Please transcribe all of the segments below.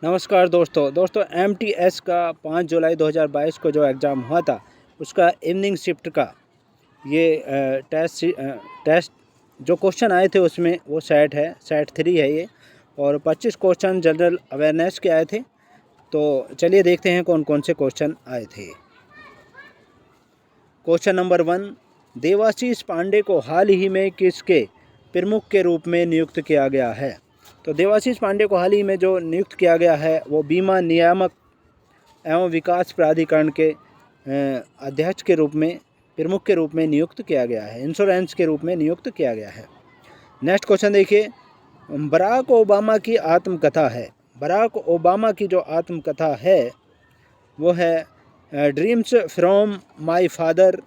नमस्कार दोस्तों एमटीएस का 5 जुलाई 2022 को जो एग्ज़ाम हुआ था उसका इवनिंग शिफ्ट का ये टेस्ट जो क्वेश्चन आए थे उसमें वो सेट 3 है ये, और 25 क्वेश्चन जनरल अवेयरनेस के आए थे। तो चलिए देखते हैं कौन कौन से क्वेश्चन आए थे। क्वेश्चन नंबर 1, देवाशीष पांडे को हाल ही में किसके प्रमुख के रूप में नियुक्त किया गया है? तो देवाशीष पांडे को हाल ही में जो नियुक्त किया गया है वो बीमा नियामक एवं विकास प्राधिकरण के अध्यक्ष के रूप में, प्रमुख के रूप में नियुक्त किया गया है, इंश्योरेंस के रूप में नियुक्त किया गया है। नेक्स्ट क्वेश्चन देखिए, बराक ओबामा की आत्मकथा है। बराक ओबामा की जो आत्मकथा है वो है dreams from my father,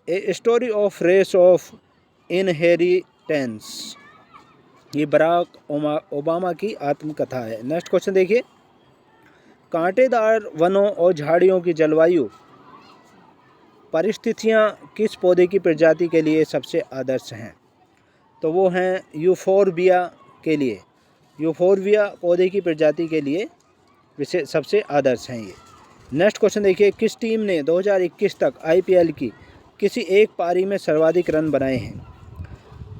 a story of race of inheritance. ये बराक ओबामा की आत्मकथा है। नेक्स्ट क्वेश्चन देखिए, कांटेदार वनों और झाड़ियों की जलवायु परिस्थितियाँ किस पौधे की प्रजाति के लिए सबसे आदर्श हैं? तो वो हैं यूफोरबिया के लिए। यूफोरबिया पौधे की प्रजाति के लिए सबसे आदर्श हैं ये। नेक्स्ट क्वेश्चन देखिए, किस टीम ने 2021 तक आईपीएल की किसी एक पारी में सर्वाधिक रन बनाए हैं?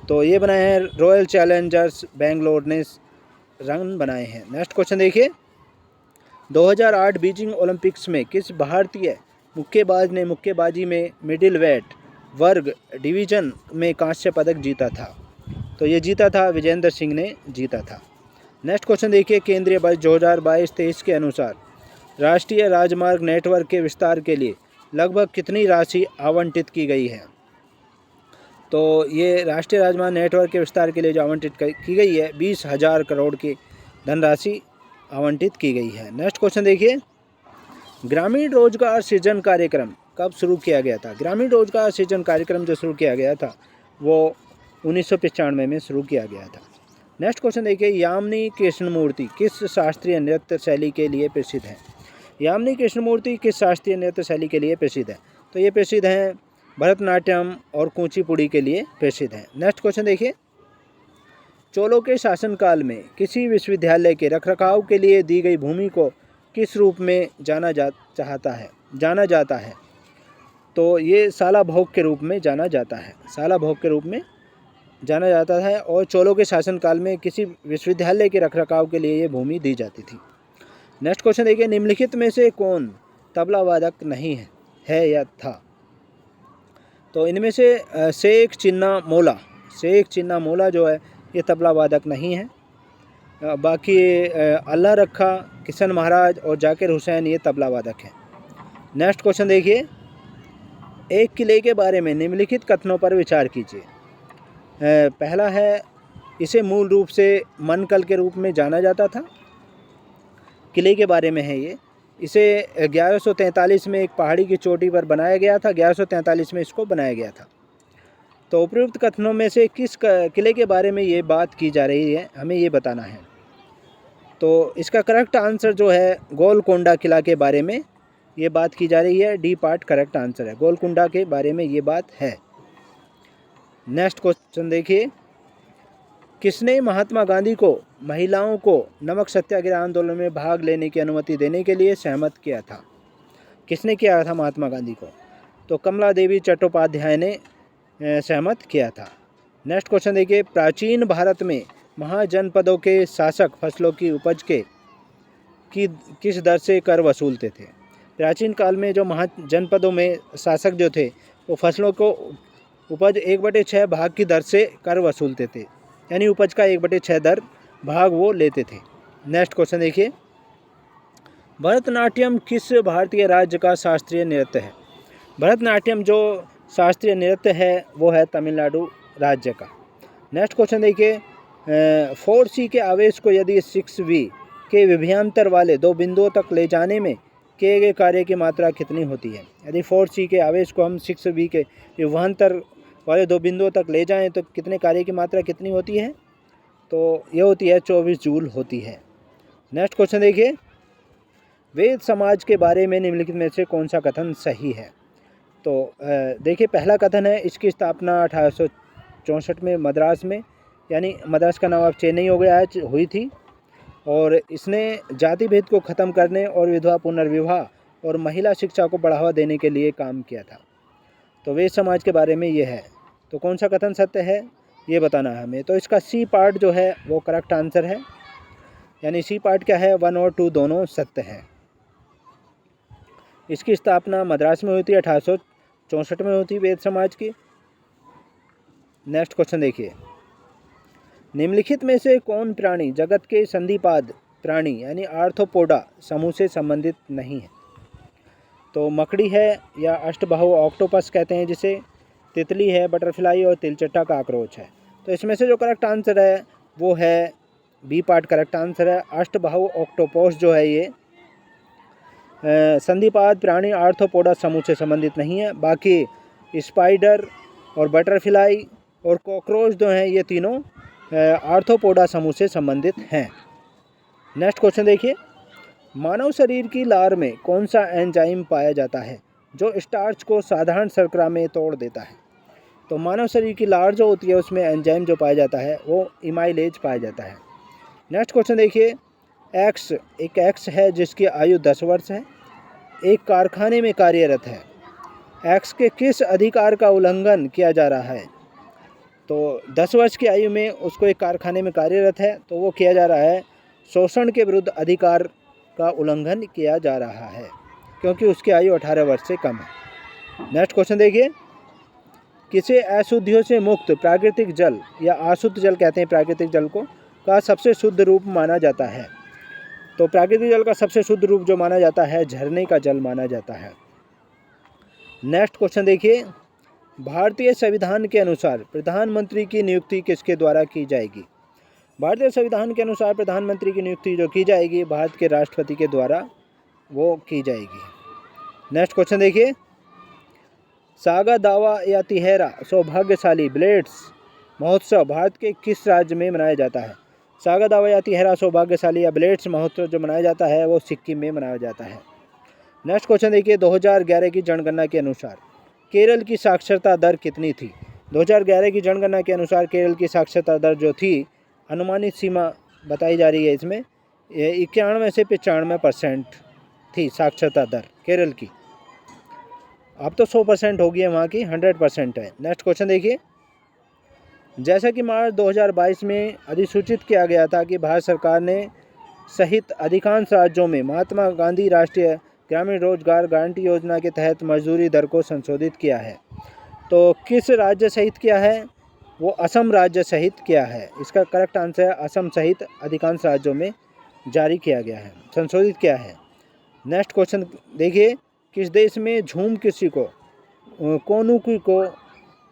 तो ये बनाए हैं रॉयल चैलेंजर्स बेंगलोर ने रन बनाए हैं। नेक्स्ट क्वेश्चन देखिए, 2008 बीजिंग ओलंपिक्स में किस भारतीय मुक्केबाज ने मुक्केबाजी में मिडिल वेट वर्ग डिवीजन में कांस्य पदक जीता था? तो ये जीता था विजेंद्र सिंह ने जीता था। नेक्स्ट क्वेश्चन देखिए, केंद्रीय बजट 2022-23 के अनुसार राष्ट्रीय राजमार्ग नेटवर्क के विस्तार के लिए लगभग कितनी राशि आवंटित की गई है? तो ये राष्ट्रीय राजमार्ग नेटवर्क के विस्तार के लिए जो आवंटित की गई है 20,000 करोड़ की धनराशि आवंटित की गई है। नेक्स्ट क्वेश्चन देखिए, ग्रामीण रोजगार सृजन कार्यक्रम कब शुरू किया गया था? ग्रामीण रोजगार सृजन कार्यक्रम जो शुरू किया गया था वो 1995 में शुरू किया गया था। नेक्स्ट क्वेश्चन देखिए, यामिनी कृष्णमूर्ति किस शास्त्रीय नृत्य शैली के लिए प्रसिद्ध है? यामिनी कृष्णमूर्ति किस शास्त्रीय नृत्य शैली के लिए प्रसिद्ध है? तो ये प्रसिद्ध हैं भरतनाट्यम और कुचिपुड़ी के लिए प्रसिद्ध हैं। नेक्स्ट क्वेश्चन देखिए, चोलों के शासनकाल में किसी विश्वविद्यालय के रखरखाव के लिए दी गई भूमि को किस रूप में जाना जाता है? तो ये सालाभोग के रूप में जाना जाता है। सालाभोग के रूप में जाना जाता है, और चोलों के शासनकाल में किसी विश्वविद्यालय के रखरखाव के लिए ये भूमि दी जाती थी। नेक्स्ट क्वेश्चन देखिए, निम्नलिखित में से कौन तबला वादक नहीं है या था? तो इनमें से शेख चिन्ना मोला जो है ये तबला वादक नहीं है। बाकी अल्लाह रखा, किशन महाराज और जाकिर हुसैन ये तबला वादक हैं। नेक्स्ट क्वेश्चन देखिए, एक किले के बारे में निम्नलिखित कथनों पर विचार कीजिए। पहला है, इसे मूल रूप से मनकल के रूप में जाना जाता था। किले के बारे में है ये। इसे 1143 में एक पहाड़ी की चोटी पर बनाया गया था। 1143 में इसको बनाया गया था। तो उपयुक्त कथनों में से किस किले के बारे में ये बात की जा रही है, हमें ये बताना है। तो इसका करेक्ट आंसर जो है गोलकोंडा किला के बारे में ये बात की जा रही है। डी पार्ट करेक्ट आंसर है, गोलकोंडा के बारे में ये बात है। नेक्स्ट क्वेश्चन देखिए, किसने महात्मा गांधी को महिलाओं को नमक सत्याग्रह आंदोलन में भाग लेने की अनुमति देने के लिए सहमत किया था? किसने किया था महात्मा गांधी को? तो कमला देवी चट्टोपाध्याय ने सहमत किया था। नेक्स्ट क्वेश्चन देखिए, प्राचीन भारत में महाजनपदों के शासक फसलों की उपज की किस दर से कर वसूलते थे? प्राचीन काल में जो महाजनपदों में शासक जो थे वो फसलों को उपज 1/6 भाग की दर से कर वसूलते थे, यानी उपज का 1/6 दर भाग वो लेते थे। नेक्स्ट क्वेश्चन देखिए, भरतनाट्यम किस भारतीय राज्य का शास्त्रीय नृत्य है? भरतनाट्यम जो शास्त्रीय नृत्य है वो है तमिलनाडु राज्य का। नेक्स्ट क्वेश्चन देखिए, 4C के आवेश को यदि 6V के विभवांतर वाले दो बिंदुओं तक ले जाने में किए गए कार्य की मात्रा कितनी होती है? यदि 4C के आवेश को हम 6V के विभवांतर वाले दो बिंदुओं तक ले जाएं तो कितने कार्य की मात्रा कितनी होती है? तो ये होती है 24 जूल होती है। नेक्स्ट क्वेश्चन देखिए, वेद समाज के बारे में निम्नलिखित में से कौन सा कथन सही है? तो देखिए, पहला कथन है, इसकी स्थापना 1864 में मद्रास में, यानी मद्रास का नाम अब चेन्नई हो गया है, हुई थी। और इसने जाति भेद को ख़त्म करने और विधवा पुनर्विवाह और महिला शिक्षा को बढ़ावा देने के लिए काम किया था। तो वेद समाज के बारे में ये है। तो कौन सा कथन सत्य है ये बताना है हमें। तो इसका सी पार्ट जो है वो करेक्ट आंसर है, यानी सी पार्ट क्या है, 1 और 2 दोनों सत्य है। इसकी स्थापना मद्रास में हुई थी, 1864 में हुई थी वेद समाज की। नेक्स्ट क्वेश्चन देखिए, निम्नलिखित में से कौन प्राणी जगत के संधिपाद प्राणी यानी आर्थ्रोपोडा समूह से संबंधित नहीं है। तो मकड़ी है या अष्टबाहु ऑक्टोपस कहते हैं जिसे, तितली है, बटरफ्लाई और तिलचट्टा काकरोच है। तो इसमें से जो करेक्ट आंसर है वो है बी पार्ट करेक्ट आंसर है। अष्टबाहु ऑक्टोपस जो है ये संधिपाद प्राणी आर्थ्रोपोडा समूह से संबंधित नहीं है। बाकी स्पाइडर और बटरफ्लाई और कॉकरोच जो हैं ये तीनों आर्थ्रोपोडा समूह से संबंधित हैं। नेक्स्ट क्वेश्चन देखिए, मानव शरीर की लार में कौन सा एंजाइम पाया जाता है जो स्टार्च को साधारण शर्करा में तोड़ देता है। तो मानव शरीर की लार जो होती है उसमें एंजाइम जो पाया जाता है वो इमाइलेज पाया जाता है। नेक्स्ट क्वेश्चन देखिए, एक एक्स है जिसकी आयु 10 वर्ष है, एक कारखाने में कार्यरत है। एक्स के किस अधिकार का उल्लंघन किया जा रहा है। तो 10 वर्ष की आयु में उसको एक कारखाने में कार्यरत है, तो वो किया जा रहा है शोषण के विरुद्ध अधिकार का उल्लंघन किया जा रहा है क्योंकि उसकी आयु 18 वर्ष से कम है। नेक्स्ट क्वेश्चन देखिए, किसे अशुद्धियों से मुक्त प्राकृतिक जल या अशुद्ध जल कहते हैं प्राकृतिक जल को, का सबसे शुद्ध रूप माना जाता है। तो प्राकृतिक जल का सबसे शुद्ध रूप जो माना जाता है झरने का जल माना जाता है। नेक्स्ट क्वेश्चन देखिए, भारतीय संविधान के अनुसार प्रधानमंत्री की नियुक्ति किसके द्वारा की जाएगी। भारतीय संविधान के अनुसार प्रधानमंत्री की नियुक्ति जो की जाएगी भारत के राष्ट्रपति के द्वारा वो की जाएगी। नेक्स्ट क्वेश्चन देखिए, सागा दावा या तिहरा सौभाग्यशाली ब्लेड्स महोत्सव भारत के किस राज्य में मनाया जाता है। सागा दावा या तिहरा सौभाग्यशाली या ब्लेड्स महोत्सव जो मनाया जाता है वो सिक्किम में मनाया जाता है। नेक्स्ट क्वेश्चन देखिए, 2011 की जनगणना के अनुसार केरल की साक्षरता दर कितनी थी। 2011 की जनगणना के अनुसार केरल की साक्षरता दर जो थी, अनुमानित सीमा बताई जा रही है इसमें 91 से 95% थी साक्षरता दर केरल की। अब तो 100% हो गई है, वहाँ की 100% है। नेक्स्ट क्वेश्चन देखिए, जैसा कि मार्च 2022 में अधिसूचित किया गया था कि भारत सरकार ने सहित अधिकांश राज्यों में महात्मा गांधी राष्ट्रीय ग्रामीण रोजगार गारंटी योजना के तहत मजदूरी दर को संशोधित किया है। तो किस राज्य सहित किया है, वो असम राज्य सहित किया है। इसका करेक्ट आंसर है असम सहित अधिकांश राज्यों में जारी किया गया है, संशोधित किया है। नेक्स्ट क्वेश्चन देखिए, किस देश में झूम कृषि को कोनुको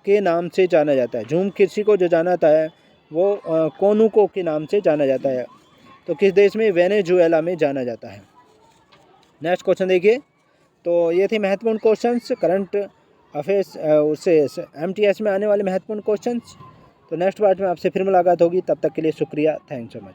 के नाम से जाना जाता है। झूम कृषि को जो जाना जाता है वो कोनुको के नाम से जाना जाता है। तो किस देश में, वेनेजुएला में जाना जाता है। नेक्स्ट क्वेश्चन देखिए, तो ये थे महत्वपूर्ण क्वेश्चंस करंट अफेयर्स उससे MTS में आने वाले महत्वपूर्ण क्वेश्चंस। तो नेक्स्ट पार्ट में आपसे फिर मुलाकात होगी, तब तक के लिए शुक्रिया, थैंक्स सो मच।